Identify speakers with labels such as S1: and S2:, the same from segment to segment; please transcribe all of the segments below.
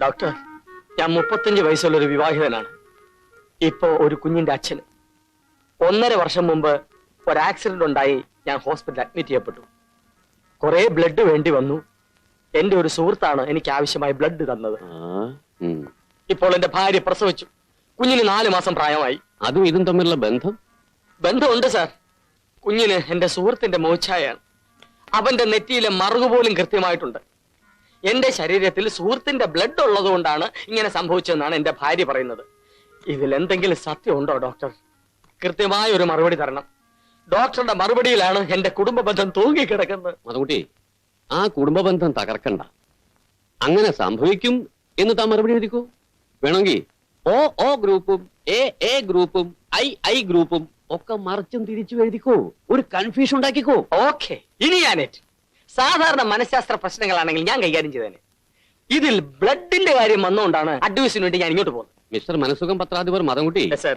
S1: Doctor, ഞാൻ 35 വയസ്സുള്ള ഒരു വിവാഹിതനാണ്. ഇപ്പോ ഒരു കുഞ്ഞിന്റെ അച്ഛന്. 1.5 വർഷം മുമ്പ് ഒരു ആക്സിഡന്റ് ഉണ്ടായി ഞാൻ ഹോസ്പിറ്റലിൽ അഡ്മിറ്റ് ചെയ്യപ്പെട്ടു. കുറെ ബ്ലഡ് വേണ്ടി വന്നു. എന്റെ ഒരു സുഹൃത്താണ് എനിക്ക് ആവശ്യമായ ബ്ലഡ് തന്നത്. ഇപ്പോൾ എന്റെ ഭാര്യ പ്രസവിച്ചു. കുഞ്ഞിന് 4 മാസം പ്രായമായി.
S2: അതും ഇതും തമ്മിലുള്ള
S1: ബന്ധമുണ്ട് സാർ. കുഞ്ഞിന് എന്റെ സുഹൃത്തിന്റെ മോച്ചായാണ്. അവന്റെ നെറ്റിയിലെ മറുകു പോലും കൃത്യമായിട്ടുണ്ട്. എന്റെ ശരീരത്തിൽ സുഹൃത്തിന്റെ ബ്ലഡ് ഉള്ളതുകൊണ്ടാണ് ഇങ്ങനെ സംഭവിച്ചതെന്നാണ് എന്റെ ഭാര്യ പറയുന്നത്. ഇതിൽ എന്തെങ്കിലും സത്യമുണ്ടോ ഡോക്ടർ? കൃത്യമായ ഒരു മറുപടി തരണം. ഡോക്ടറുടെ മറുപടിയിലാണ് എന്റെ കുടുംബ ബന്ധം തൂങ്ങിക്കിടക്കുന്നത്.
S2: അതുകൂട്ടി, ആ കുടുംബ ബന്ധം തകർക്കണ്ട. അങ്ങനെ സംഭവിക്കും എന്ന് താൻ മറുപടി എഴുതിക്കോ. വേണമെങ്കിൽ ഓ ഗ്രൂപ്പും എ ഗ്രൂപ്പും ഐ ഗ്രൂപ്പും ഒക്കെ മറിച്ചും തിരിച്ചു എഴുതിക്കോ. ഒരു കൺഫ്യൂഷൻ ഉണ്ടാക്കിക്കോ.
S1: ഓക്കെ, ഇനി ഞാനേറ്റ്. സാധാരണ മനഃശാസ്ത്ര പ്രശ്നങ്ങളാണെങ്കിൽ ഞാൻ കൈകാര്യം ചെയ്തേനെ. ഇതിൽ ബ്ലഡിന്റെ കാര്യം വന്നുകൊണ്ടാണ് അഡ്വൈസിന് വേണ്ടി ഞാൻ ഇങ്ങോട്ട് പോകുന്നത്.
S2: മിസ്റ്റർ മനസുഖം പത്രാധിപർ മതംകുട്ടി,
S1: സർ,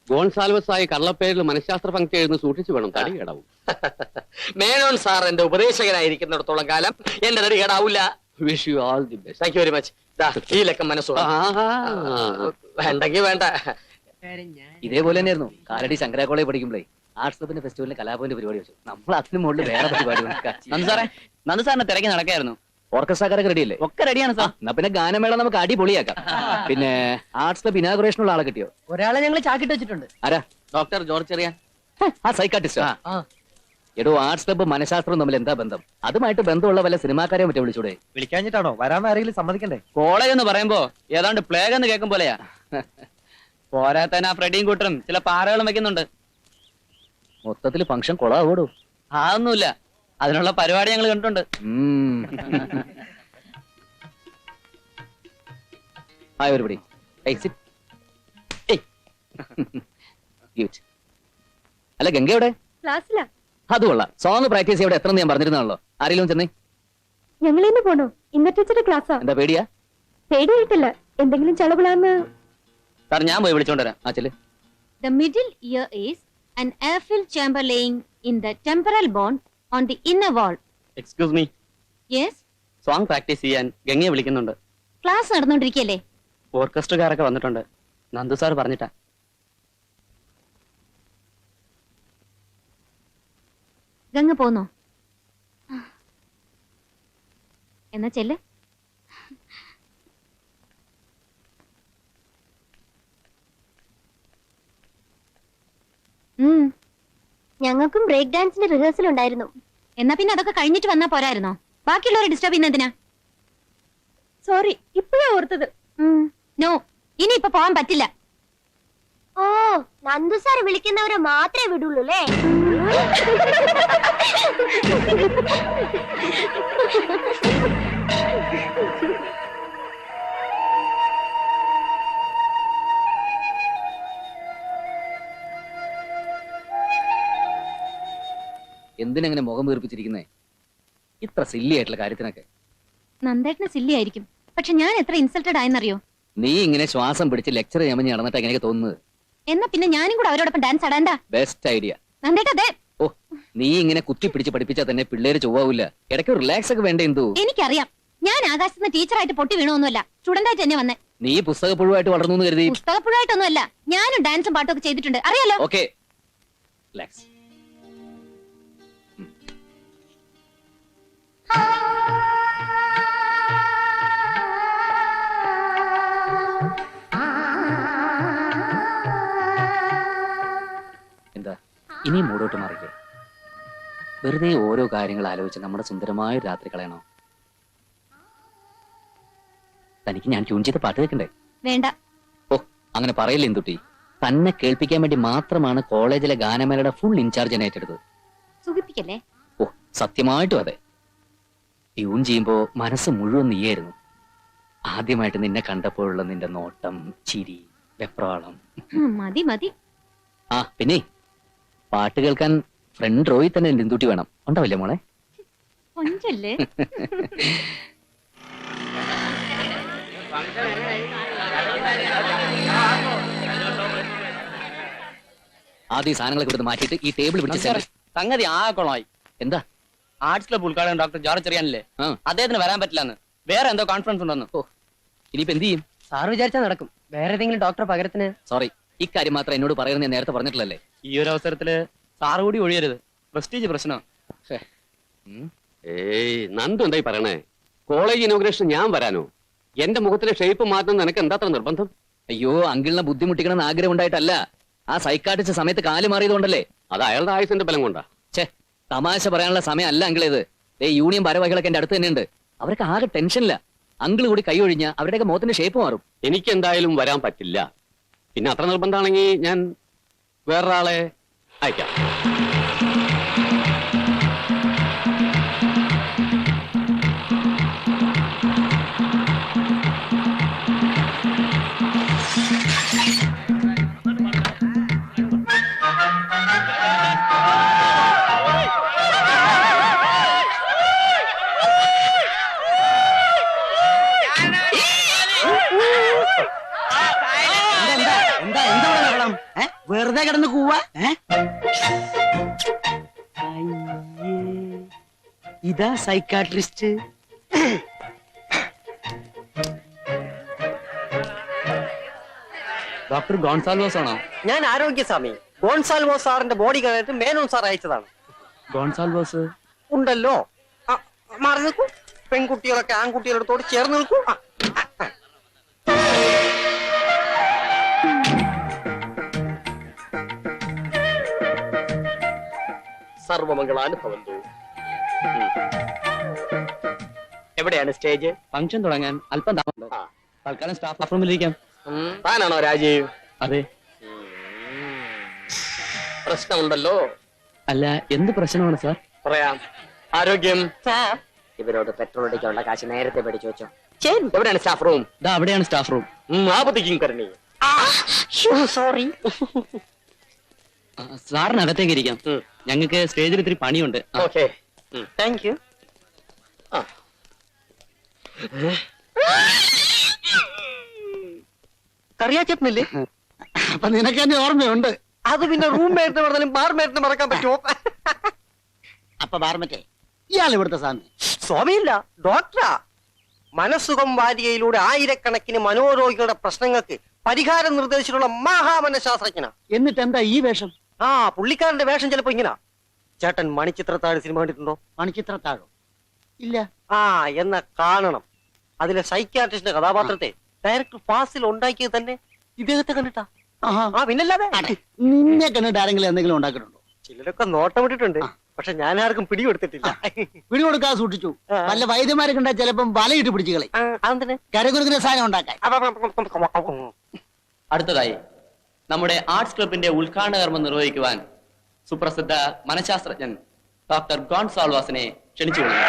S2: ഗോൺസാൽവസ് ആയി കള്ളപ്പേരിൽ മനഃശാസ്ത്ര പങ്ക്തി എഴുതുന്ന സൂക്ഷിച്ചു വേണം. തടി കേടാവും.
S1: മേനോൻ സാർ എന്റെ ഉപദേശകനായിരിക്കുന്നിടത്തോളം കാലം എന്റെ തടി കേടാവൂല.
S2: Wish you all the best.
S1: Thank you very much. ഈ ലക്കം മനസ്സുഖം വേണ്ടെങ്കിൽ വേണ്ട.
S3: ഇതേപോലെ തന്നെയായിരുന്നു കാലടി ശങ്കര കോളേജ് പഠിക്കുമ്പോഴേ ആർട്സ് ക്ലബിന്റെ ഫെസ്റ്റിവലിന് കലാഭവന്റെ പരിപാടി വെച്ചു. നമ്മൾ അതിന് മുകളിൽ വേറെ പരിപാടി
S4: നന്ദു സാറിനെ തിരക്കി നടക്കായിരുന്നു.
S3: ഓർക്കസ്ട്രാക്കാരൊക്കെ റെഡി അല്ലേ?
S4: ഒക്കെ റെഡിയാണ് സാർ.
S3: എന്നാ പിന്നെ ഗാനമേള നമുക്ക് അടിപൊളിയാക്കാം. പിന്നെ ആർട്സ് ക്ലബ് ഇനാഗുറേഷനുള്ള ആളെ കിട്ടിയോ?
S4: ഒരാളെ ഞങ്ങൾ ചാക്കിട്ട് വെച്ചിട്ടുണ്ട്.
S3: ആരാ?
S4: Doctor George Cheriyan.
S3: ആ സൈക്കാട്രിസ്റ്റ്. എടോ, ആർട്സ് ക്ലബ് മനഃശാസ്ത്രം തമ്മിൽ എന്താ ബന്ധം? അതുമായിട്ട് ബന്ധമുള്ള വല്ല സിനിമാക്കാരെ മറ്റേ വിളിച്ചൂടെ?
S5: വിളിക്കാഞ്ഞിട്ടാണോ? വരാൻ ആരെങ്കിലും സമ്മതിക്കണ്ടേ?
S4: കോളേജ് എന്ന് പറയുമ്പോ ഏതാണ്ട് പ്ലേഗ് എന്ന് കേൾക്കും പോലെയാ. പോരാത്തന്നെ ആ ഫ്രെഡിയും കൂട്ടറും ചില പാറകളും വെക്കുന്നുണ്ട്.
S3: മൊത്തത്തിൽ ഫംഗ്ഷൻ കൊളാവോടോ?
S4: അതൊന്നുമില്ല, അതിനുള്ള പരിപാടി ഞങ്ങൾ കണ്ടിട്ടുണ്ട്.
S3: അല്ല, ഗംഗ എവിടെ?
S6: ക്ലാസ്സിലാ.
S3: അതുകൊള്ള സോങ് പ്രാക്ടീസ് ഇവിടെ എത്ര ഞാൻ പറഞ്ഞിരുന്നാണല്ലോ. ആരെങ്കിലും ചെന്നേ?
S6: ഞങ്ങൾ ഇന്ന് പോണോ? ഇന്ന ടീച്ചറുടെ ക്ലാസ്സാ.
S3: എന്താ പേടിയാ?
S6: പേടിയായിട്ടില്ല, എന്തെങ്കിലും ചളവിളാന്ന്.
S4: സാർ, ഞാൻ പോയി വിളിച്ചോണ്ടരാം.
S3: ആ ചെല്.
S6: The middle ear is an air-filled chamber laying in the temporal bone on the inner wall.
S4: Excuse me,
S6: Yes,
S4: song practice ചെയ്യാൻ ഗംഗയെ വിളിക്കുന്നുണ്ട്.
S6: ക്ലാസ് നടന്നുകൊണ്ടിരിക്കല്ലേ?
S4: ഓർക്കസ്ട്രക്കാരൊക്കെ വന്നിട്ടുണ്ട്. നന്ദു സാർ പറഞ്ഞിട്ടാ.
S6: ഗംഗ പോന്നോ? എന്നാ ചെല്ല്. ഞങ്ങൾക്കും ബ്രേക്ക് ഡാൻസിന്റെ റിഹേഴ്സൽ ഉണ്ടായിരുന്നു. എന്നാ പിന്നെ അതൊക്കെ കഴിഞ്ഞിട്ട് വന്നാ പോരായിരുന്നോ? ബാക്കിയുള്ളവരെ ഡിസ്റ്റർബ് ചെയ്യുന്നതിനാ? സോറി, ഇപ്പോഴാ ഓർത്തത്. നോ, ഇനി ഇപ്പൊ പോവാൻ പറ്റില്ല. ഓ, നന്ദു സാർ വിളിക്കുന്നവരെ മാത്രമേ വിടുള്ളൂ അല്ലേ?
S3: എന്തിനെങ്ങനെ മുഖം വീർപ്പിച്ചിരിക്കുന്നേ? ഇത്ര സില്ലി ആയിട്ടുള്ള കാര്യത്തിനൊക്കെ.
S6: നന്ദേട്ടന് സില്ലി ആയിരിക്കും, പക്ഷെ ഞാൻ എത്ര ഇൻസൾട്ടഡ് ആയെന്നറിയോ?
S3: നീ ഇങ്ങനെ ശ്വാസം പിടിച്ച് ലെക്ചർ ഞമഞ്ഞ് നടന്നിട്ട് എങ്ങനെയൊക്കെ തോന്നുന്നത്?
S6: എന്നാ പിന്നെ ഞാനും കൂടെ അവരോടൊപ്പം ഡാൻസ് ആടാണ്ടാ?
S3: Best idea.
S6: നന്ദേട്ട, അതെ.
S3: ഓ, നീ ഇങ്ങനെ കുത്തി പിടിച്ച് പഠിപ്പിച്ചാൽ തന്നെ പിള്ളേര് ചൊവ്വാവില്ല. ഇടയ്ക്ക് റിലാക്സ് ഒക്കെ വേണ്ടേ? എന്തു?
S6: എനിക്കറിയാം, ഞാൻ ആകാശത്ത് ടീച്ചറായിട്ട് പൊട്ടി വീണൊന്നുമല്ല, സ്റ്റുഡന്റ് ആയിട്ട് തന്നെ വന്നേ.
S3: നീ പുസ്തകപ്പുഴുവായിട്ട് വളർന്നു കരുതി?
S6: പുസ്തകപ്പുഴായിട്ടൊന്നുമല്ല, ഞാനും ഡാൻസും പാട്ടും ഒക്കെ ചെയ്തിട്ടുണ്ട്, അറിയാലോ.
S3: Okay, relax. എന്താ ഇനി മൂടോട്ട് മാറിക്കേ? വെറുതെ ഓരോ കാര്യങ്ങൾ ആലോചിച്ച് നമ്മുടെ സുന്ദരമായ രാത്രി കളയണോ? തനിക്ക് ഞാൻ ട്യൂൺ ചെയ്ത പാട്ട് കേൾക്കണ്ടേ?
S6: വേണ്ട.
S3: ഓ, അങ്ങനെ പറയില്ല എന്തുട്ടി. തന്നെ കേൾപ്പിക്കാൻ വേണ്ടി മാത്രമാണ് കോളേജിലെ ഗാനമേളയുടെ ഫുൾ ഇൻചാർജ് ഏറ്റെടുത്തത്.
S6: സുഖിപ്പിക്കല്ലേ?
S3: ഓ, സത്യമായിട്ടും അതെ. ട്യൂൺ ചെയ്യുമ്പോ മനസ്സ് മുഴുവൻ നീയായിരുന്നു. ആദ്യമായിട്ട് നിന്നെ കണ്ടപ്പോഴുള്ള നിന്റെ നോട്ടം, ചിരി, വെപ്രാളം.
S6: മതി മതി.
S3: ആ പിന്നെ പാട്ട് കേൾക്കാൻ ഫ്രണ്ട് റോയിൽ തന്നെ എന്തുട്ടി വേണം. ഉണ്ടാവില്ലേ മോളെ?
S6: കൊഞ്ചല്ലേ?
S3: ആദ്യം സാധനങ്ങളൊക്കെ ഇവിടുന്ന് മാറ്റിയിട്ട് ഈ ടേബിൾ പിടിച്ച്
S4: സംഗതി ആകോളമായി.
S3: എന്താ?
S4: ആർട്സ് ക്ലബ് ഉദ്ഘാടനം ഡോക്ടർ ജോർജ് ചെറിയാനില്ലേ, അദ്ദേഹത്തിന് വരാൻ പറ്റില്ലെന്ന്. വേറെ എന്തോ കോൺഫറൻസ് ഉണ്ടെന്ന്.
S3: ഓ, ഇനിയിപ്പോ എന്ത് ചെയ്യും?
S1: സാർ വിചാരിച്ചാൽ നടക്കും. വേറെ ഏതെങ്കിലും ഡോക്ടർ പകരത്തിന്?
S3: സോറി, ഇക്കാര്യം മാത്രം എന്നോട് പറയുന്നത് ഞാൻ നേരത്തെ പറഞ്ഞിട്ടില്ലല്ലേ.
S4: ഈ ഒരു അവസരത്തില് സാറ് കൂടി ഒഴിയരുത്, പ്രസ്റ്റീജ് പ്രശ്നം.
S2: ഏയ് നന്ദു എന്തായി പറയണേ? കോളേജ് ഇനോഗ്രേഷൻ ഞാൻ വരാനോ? എന്റെ മുഖത്തിലെ ഷേപ്പ് മാറ്റുന്ന നിനക്ക് എന്താത്ര നിർബന്ധം?
S3: അയ്യോ, അങ്കിളിനെ ബുദ്ധിമുട്ടിക്കണമെന്ന് ആഗ്രഹം ഉണ്ടായിട്ടല്ല. ആ സൈക്കാട്രിസ്റ്റ് സമയത്ത് കാല് മാറിയതുകൊണ്ടല്ലേ.
S2: അത് അയാളുടെ ആയുസിന്റെ ബലം കൊണ്ടാ.
S3: ഛേ, തമാശ പറയാനുള്ള സമയം അല്ല അങ്കിളേത്. യൂണിയൻ ഭാരവാഹികളൊക്കെ എന്റെ അടുത്ത് തന്നെയുണ്ട്. അവർക്ക് ആകെ ടെൻഷനില്ല. അങ്കിൾ കൂടി കൈ ഒഴിഞ്ഞ അവരുടെയൊക്കെ മുഖത്തിന്റെ ഷേപ്പ് മാറും.
S2: എനിക്ക് എന്തായാലും വരാൻ പറ്റില്ല. പിന്നെ അത്ര നിർബന്ധമാണെങ്കിൽ ഞാൻ വേറൊരാളെ അയക്കാം.
S7: വെറുതെ കിടന്ന് കൂവാ. ഇതാ സൈക്കാട്രിസ്റ്റ്.
S4: ഡോക്ടർ ഗോൺസാൽവോസ് ആണോ?
S1: ഞാൻ ആരോഗ്യസ്വാമി. ഗോൺസാൽവോ സാറിന്റെ ബോഡി കഴിഞ്ഞിട്ട് മേനോൻ സാർ അയച്ചതാണ്.
S4: ഗോൺസാൽവോസ്
S1: ഉണ്ടല്ലോ. മാറി നിൽക്കൂ. പെൺകുട്ടികളൊക്കെ ആൺകുട്ടികളോട് ചേർന്ന് നിൽക്കൂ. സർവമംഗളാനുഭവന്തു. എവിടെയാണ് സ്റ്റേജ്?
S4: ഫംഗ്ഷൻ തുടങ്ങാൻ അല്പം താമസം. തൽക്കാലം സ്റ്റാഫ് റൂമിലിരിക്കാം.
S1: താനാണോ രാജീവ്?
S4: അതെ.
S1: പ്രശ്നമുണ്ടല്ലോ.
S4: അല്ല, എന്ത് പ്രശ്നമാണ് സാർ?
S1: പറയാം. ആരോഗ്യം. ഇവരോട് പെട്രോൾ അടിക്കാനുള്ള കാശ് നേരത്തെ പഠിച്ചു വെച്ചോ. എവിടെയാണ് സ്റ്റാഫ് റൂം?
S4: ഇതാ അവിടെയാണ് സ്റ്റാഫ് റൂം.
S1: ആപത്തിക്കും കരണി. സോറി.
S4: സാറിന് അകത്തേക്ക് ഇരിക്കാം. ഞങ്ങൾക്ക് സ്റ്റേജിൽ ഇത്തിരി പണിയുണ്ട്.
S1: Okay, thank you. കറിയാച്ചെത്തുന്നില്ലേ?
S7: അപ്പൊ നിനക്ക് എന്നെ ഓർമ്മയുണ്ട്.
S1: അത് പിന്നെ റൂം മേറ്റ് പറഞ്ഞാലും ബാർ മേറ്റിന് മറക്കാൻ പറ്റുമോ?
S7: അപ്പൊ ബാർമറ്റേ ഇയാൾ ഇവിടുത്തെ സ്വാമി?
S1: സ്വാമിയില്ല, ഡോക്ടറാ. മനസ്സുഖം വാരികയിലൂടെ ആയിരക്കണക്കിന് മനോരോഗികളുടെ പ്രശ്നങ്ങൾക്ക് പരിഹാരം നിർദ്ദേശിച്ചിട്ടുള്ള മഹാമനഃശാസ്ത്രജ്ഞനാ.
S7: എന്നിട്ട് എന്താ ഈ വേഷം?
S1: പുള്ളിക്കാരന്റെ വേഷം ചിലപ്പോ ഇങ്ങനെ. ചേട്ടൻ മണിച്ചിത്രത്താഴ് സിനിമ കണ്ടിട്ടുണ്ടോ?
S7: മണിച്ചിത്രത്താഴോ? ഇല്ല.
S1: എന്നാ കാണണം. അതിലെ സൈക്യാട്രിസ്റ്റിന്റെ കഥാപാത്രത്തെ ഡയറക്ടർ ഫാസിൽ ഉണ്ടാക്കിയത് തന്നെ ഇദ്ദേഹത്തെ കണ്ടിട്ടാ. പിന്നല്ലാതെ
S7: നിന്നെ കണ്ടിട്ട് ആരെങ്കിലും എന്തെങ്കിലും ഉണ്ടാക്കിയിട്ടുണ്ടോ?
S1: ചിലരൊക്കെ നോട്ടം വിട്ടിട്ടുണ്ട്. പക്ഷെ ഞാൻ ആർക്കും പിടികൊടുത്തിട്ടില്ല.
S7: പിടികൊടുക്കാതെ സൂക്ഷിച്ചു. വല്ല വൈദ്യന്മാരെ കണ്ടാൽ ചിലപ്പം വലയിട്ട് പിടിച്ചു കളി. കരകുരുക്കുന്ന സാധനം ഉണ്ടാക്കാൻ.
S4: അടുത്തതായി നമ്മുടെ ആർട്സ് ക്ലബിന്റെ ഉദ്ഘാടന കർമ്മം നിർവഹിക്കുവാൻ സുപ്രസിദ്ധ മനഃശാസ്ത്രജ്ഞൻ ഡോക്ടർ ഗോൺസാൽവാസിനെ ക്ഷണിച്ചുകൊള്ളുന്നു.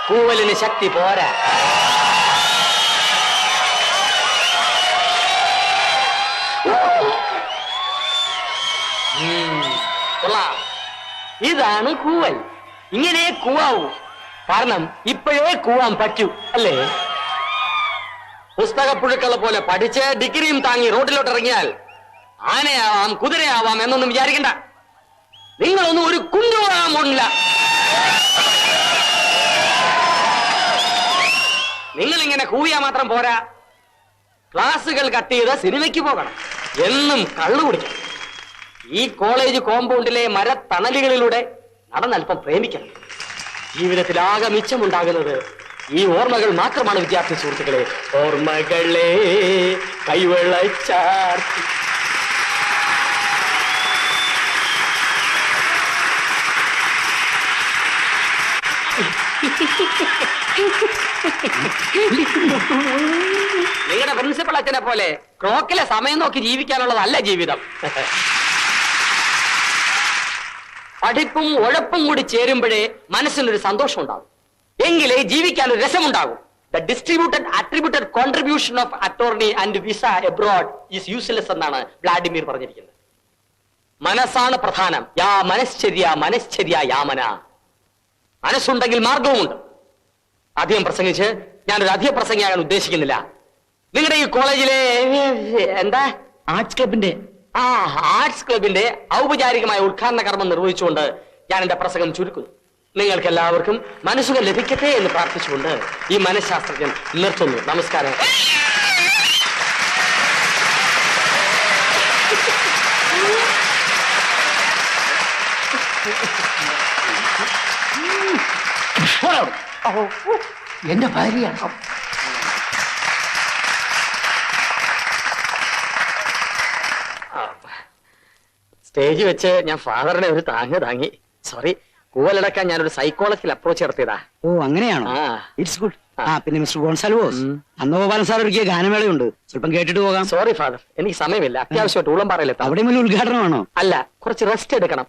S1: കൂവലിന് ശക്തി പോരാ. ഇതാണ് കൂവൽ. ഇങ്ങനെ കൂവാവൂ. കാരണം ഇപ്പോഴേ കൂവാൻ പറ്റൂ, അല്ലേ? പുസ്തകപ്പുഴുക്കളെ പോലെ പഠിച്ച് ഡിഗ്രിയും താങ്ങി റോഡിലോട്ട് ഇറങ്ങിയാൽ ആനയാവാം കുതിരയാവാം എന്നൊന്നും വിചാരിക്കണ്ട. നിങ്ങളൊന്നും ഒരു കുണ്ടുപോകാൻ പോണില്ല. നിങ്ങൾ ഇങ്ങനെ കൂവിയാ മാത്രം പോരാ. ക്ലാസുകൾ കട്ട് ചെയ്ത് സിനിമയ്ക്ക് പോകണം. എന്നും കള്ളു കുടിക്കണം. ഈ കോളേജ് കോമ്പൗണ്ടിലെ മരത്തണലുകളിലൂടെ നടന്നൽപ്പം പ്രേമിക്കണം. ജീവിതത്തിലാകെ മിച്ചമുണ്ടാകുന്നത് ഈ ഓർമ്മകൾ മാത്രമാണ് വിദ്യാർത്ഥി സുഹൃത്തുക്കളെ. ഓർമ്മകളെ കൈവെള്ളച്ചാർത്തി. നിങ്ങളുടെ പ്രിൻസിപ്പൾ അച്ഛനെ പോലെ ക്ലോക്കിലെ സമയം നോക്കി ജീവിക്കാനുള്ളതല്ല ജീവിതം. പഠിപ്പും ഉഴപ്പും കൂടി ചേരുമ്പോഴേ മനസ്സിനൊരു സന്തോഷം ഉണ്ടാകും. എങ്കിലേ ജീവിക്കാൻ ഒരു രസമുണ്ടാകും. The distributed attributed contribution of attorney and visa abroad is useless എന്നാണ് വ്ളാഡിമിർ പറഞ്ഞിരിക്കുന്നത്. മനസ്സാണ് പ്രധാനം. യാ മനശ്ചര്യ യാമന. മനസ്സുണ്ടെങ്കിൽ മാർഗവുമുണ്ട്. അധികം പ്രസംഗിച്ച് ഞാനൊരു അധിക പ്രസംഗിയാകാൻ ഉദ്ദേശിക്കുന്നില്ല. നിങ്ങളുടെ ഈ കോളേജിലെ എന്താ
S3: ആർട്സ് ക്ലബിന്റെ
S1: ആ ആർട്സ് ക്ലബിന്റെ ഔപചാരികമായ ഉദ്ഘാടന കർമ്മം നിർവഹിച്ചുകൊണ്ട് ഞാൻ എന്റെ പ്രസംഗം ചുരുക്കുന്നു. നിങ്ങൾക്ക് എല്ലാവർക്കും മനസ്സുകൾ ലഭിക്കട്ടെ എന്ന് പ്രാർത്ഥിച്ചുകൊണ്ട് ഈ മനഃശാസ്ത്രജ്ഞൻ നിർത്തുന്നു. നമസ്കാരം.
S7: എന്റെ ഭാര്യ
S1: സ്റ്റേജ് വെച്ച് ഞാൻ ഫാദറിനെ ഒരു താങ്ങി. സോറി, കൂവലടക്കാൻ ഞാനൊരു സൈക്കോളജിക്കൽ അപ്രോച്ച് നടത്തിയതാ.
S7: ഓ അങ്ങനെയാണോ?
S1: ആ.
S7: It's good. പിന്നെ മിസ്റ്റർ ഗോൺസാൽവോസ്, നന്ദഗോപാലൻ സാർ ഒരുക്കിയ ഗാനമേളയുണ്ട്, സ്വല്പം കേട്ടിട്ട് പോകാം.
S1: സോറി ഫാദർ, എനിക്ക് സമയമില്ല. അത്യാവശ്യമായിട്ട് ഊളംപാറയിലെത്താം.
S7: അവിടെ മുന്നിൽ ഉദ്ഘാടനമാണോ?
S1: അല്ല, കുറച്ച് റെസ്റ്റ് എടുക്കണം.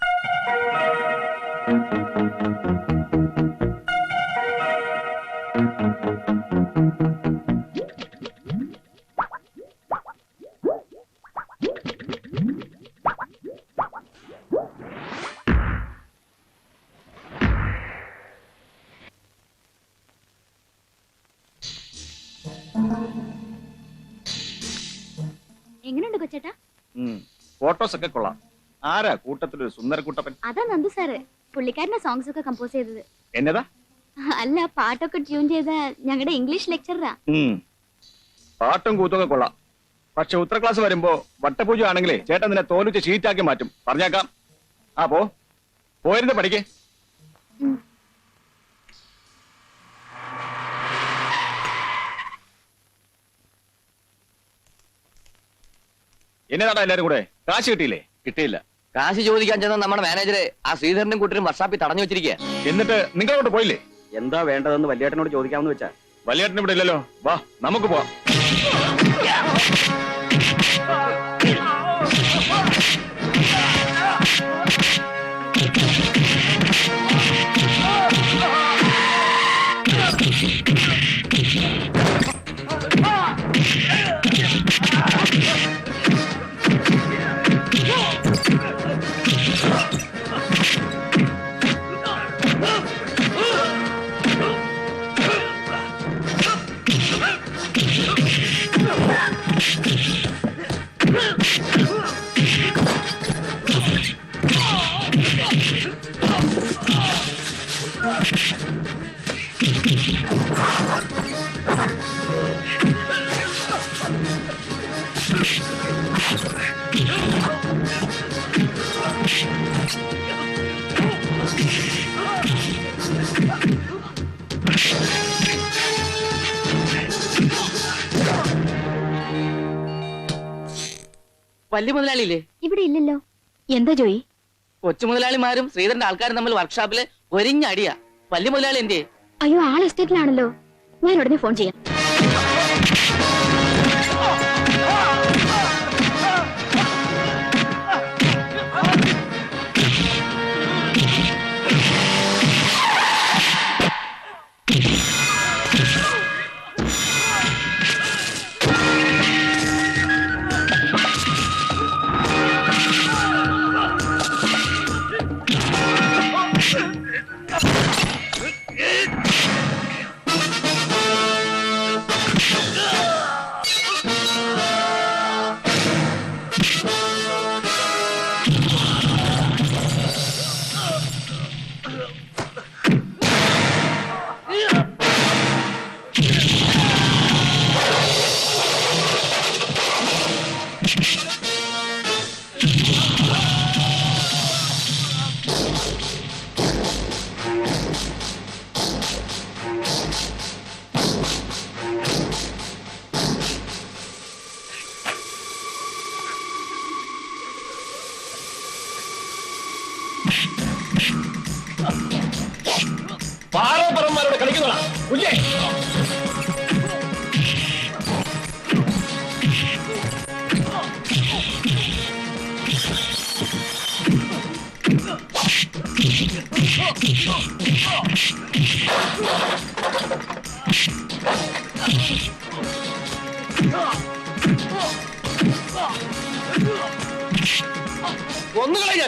S6: എങ്ങനെയുണ്ട് കൊച്ചേട്ടാ?
S8: ഫോട്ടോസ് ഒക്കെ കൊള്ളാം. ആരാ കൂട്ടത്തിലൊരു സുന്ദരക്കുട്ടപ്പൻ?
S6: അതാ നന്ദു സാറ്. പുള്ളിക്കാരന്റെ സോങ്സ് ഒക്കെ കമ്പോസ് ചെയ്തത്.
S8: എന്നതാ?
S6: അല്ല, പാട്ടൊക്കെ ട്യൂൺ ചെയ്ത ഞങ്ങളുടെ ഇംഗ്ലീഷ് ലെക്ചറാ.
S8: പാട്ടും കൂത്തൊക്കെ കൊള്ളാം. പക്ഷെ ഉത്തര ക്ലാസ് വരുമ്പോ വട്ടപൂജ ആണെങ്കിലേ ചേട്ടൻ നിന്നെ തോലുച്ച് ഷീറ്റാക്കി മാറ്റും. പറഞ്ഞേക്കാം. ആ പോയിരുന്ന് പഠിക്കേ. എന്നതാടാ എല്ലാരും കൂടെ? കാശ് കിട്ടിയില്ലേ?
S2: കിട്ടിയില്ല. കാശ് ചോദിക്കാൻ ചെന്ന നമ്മുടെ മാനേജറെ ആ ശ്രീധരനും കൂട്ടരും വർഷാപ്പിൽ തടഞ്ഞു വെച്ചിരിക്കുക.
S8: എന്നിട്ട് നിങ്ങളോട്ട് പോയില്ലേ?
S2: എന്താ വേണ്ടതെന്ന് വല്യേട്ടനോട് ചോദിക്കാമെന്ന് വെച്ചാ.
S8: വലിയേട്ടൻ ഇവിടെ ഇല്ലല്ലോ. വാ നമുക്ക് പോവാം.
S4: വലിയ മുതലാളിയില്ലേ?
S6: ഇവിടെ ഇല്ലല്ലോ. എന്താ ജോയി?
S4: കൊച്ചു മുതലാളിമാരും ശ്രീധരന്റെ ആൾക്കാരും തമ്മിൽ വർക്ക്ഷോപ്പില് ഒരിഞ്ഞടിയാ. വലിയ മുതലാളി എന്തേ?
S6: അയ്യോ, ആൾ എസ്റ്റേറ്റിലാണല്ലോ. ഞാൻ ഉടനെ ഫോൺ ചെയ്യാം.
S8: പാറപ്പുറന്മാരോട് കളിക്കുന്നതാ കുഞ്ഞേ.
S2: ഒന്നുകളെ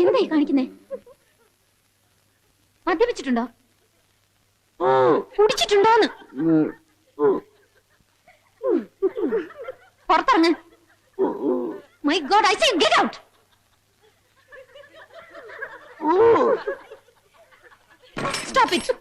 S6: എന്തായി കാണിക്കുന്നേ? മദ്യപിച്ചിട്ടുണ്ടോ? കുടിച്ചിട്ടുണ്ടോന്ന്? പുറത്തിറങ്ങ്. My god, I say get out. Stop it.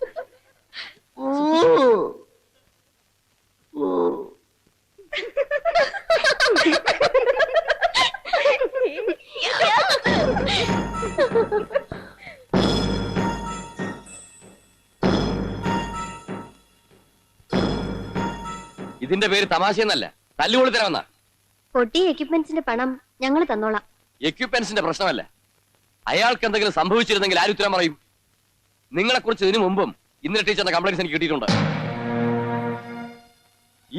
S2: ഇതിന്റെ പേര് തമാശയെന്നല്ല, തല്ലുകൊള്ളി തരാമെന്ന.
S6: പൊട്ടിയ എക്യുപ്മെന്റ്സിന്റെ പണം ഞങ്ങൾ തന്നോളാം.
S2: എക്യുപ്മെന്റ്സിന്റെ പ്രശ്നമല്ല, അയാൾക്ക് എന്തെങ്കിലും സംഭവിച്ചിരുന്നെങ്കിൽ ആര് ഉത്തരം പറയും? നിങ്ങളെ കുറിച്ച് ഇതിനു മുമ്പും ഇന്നലെ ടീച്ചറിന്റെ കംപ്ലൈന്റ്സ് എനിക്ക് കിട്ടിയിട്ടുണ്ട്.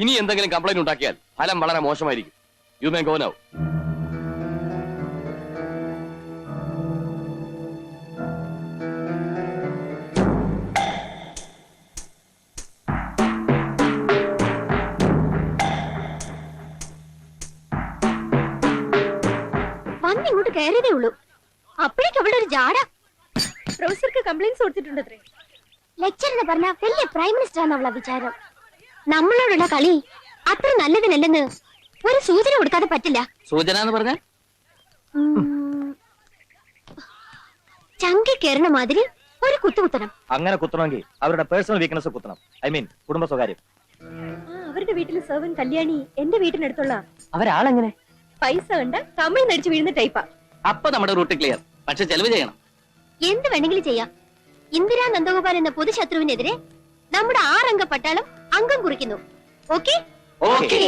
S2: ഇനി എന്തെങ്കിലും കംപ്ലൈന്റ് ഉണ്ടാക്കിയാൽ ഫലം വളരെ മോശമായിരിക്കും. You may go now.
S6: വന്നിങ്ങോട്ട് കയറിയതേ ഉള്ളൂ, അപ്പോഴേക്ക് അവിടെ ഒരു ജാട. പ്രൊഫസർക്ക് കംപ്ലൈന്റ്സ് കൊടുത്തിട്ടുണ്ടത്രേ. ലെക്ചർ എന്ന് പറഞ്ഞ വലിയ പ്രൈം മിനിസ്റ്റർ ആണെന്നുള്ള വിചാരം. നമ്മളോടുള്ള കളി അത്ര നല്ലതിനല്ലെന്ന് ഒരു സൂചന കൊടുക്കാതെ പറ്റില്ല.
S3: സൂചന എന്ന് പറഞ്ഞാൽ
S6: ചങ്കി കയറണ മാതിരി ഒരു കുത്തുകുത്തണം.
S5: അങ്ങനെ കുത്തണമെങ്കിൽ അവരുടെ പേഴ്സണൽ വീക്ക്നെസ് കുത്തണം. ഐ മീൻ കുടുംബ സ്വകാര്യം.
S6: അവരുടെ വീട്ടിലെ സെർവൻ കല്യാണി എന്റെ വീട്ടിനടുത്തുള്ള
S3: അവരാളെങ്ങനെ?
S6: പൈസ കണ്ട കമിഴ്ന്ന് നടിച്ചു വീഴുന്ന ടൈപ്പാ.
S3: അപ്പൊ നമ്മുടെ റൂട്ട് ക്ലിയർ. പക്ഷെ ചെലവ് ചെയ്യണം.
S6: എന്ത് വേണമെങ്കിലും ചെയ്യാം. ഇന്ദിരാ നന്ദഗോപാൽ എന്ന പൊതുശത്രുവിനെതിരെ നമ്മുടെ 6 അംഗ പട്ടാളം അംഗം കുറിക്കുന്നു. ഓക്കെ?
S3: ഓക്കേ.